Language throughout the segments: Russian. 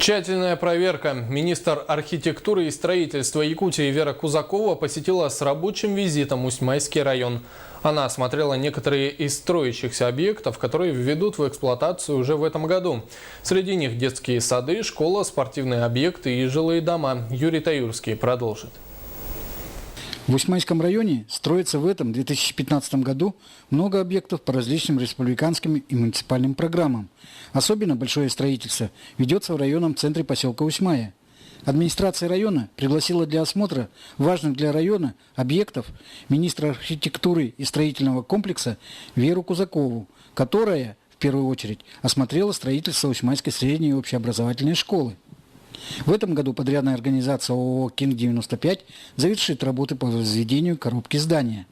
Тщательная проверка. Министр архитектуры и строительства Якутии Вера Кузакова посетила с рабочим визитом Усть-Майский район. Она осмотрела некоторые из строящихся объектов, которые введут в эксплуатацию уже в этом году. Среди них детские сады, школа, спортивные объекты и жилые дома. Юрий Таюрский продолжит. В Усть-Майском районе строится в этом 2015 году много объектов по различным республиканским и муниципальным программам. Особенно большое строительство ведется в районном центре поселка Усть-Майя. Администрация района пригласила для осмотра важных для района объектов министра архитектуры и строительного комплекса Веру Кузакову, которая, в первую очередь, осмотрела строительство Усть-Майской средней общеобразовательной школы. В этом году подрядная организация ООО «Кинг-95» завершит работы по возведению коробки здания.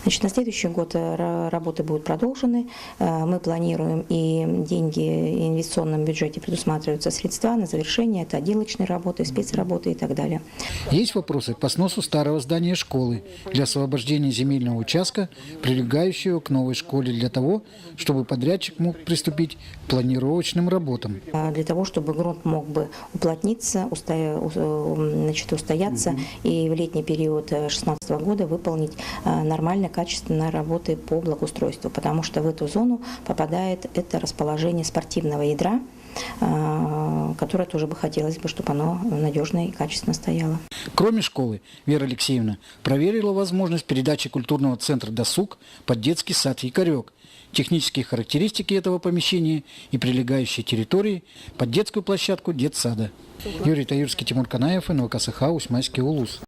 Значит, на следующий год работы будут продолжены. Мы планируем, и деньги в инвестиционном бюджете предусматриваются средства на завершение. Это отделочные работы, спецработы и так далее. Есть вопросы по сносу старого здания школы для освобождения земельного участка, прилегающего к новой школе, для того, чтобы подрядчик мог приступить к планировочным работам. Для того, чтобы грунт мог бы уплотниться, устояться и в летний период 2016 года выполнить нормально качественные работы по благоустройству, потому что в эту зону попадает это расположение спортивного ядра, которое тоже бы хотелось бы, чтобы оно надежно и качественно стояло. Кроме школы, Вера Алексеевна проверила возможность передачи культурного центра «Досуг» под детский сад «Якорек», технические характеристики этого помещения и прилегающей территории под детскую площадку детсада. Юрий Таюрский, Тимур Канаев, НВК СХ, Усть-Майский улус.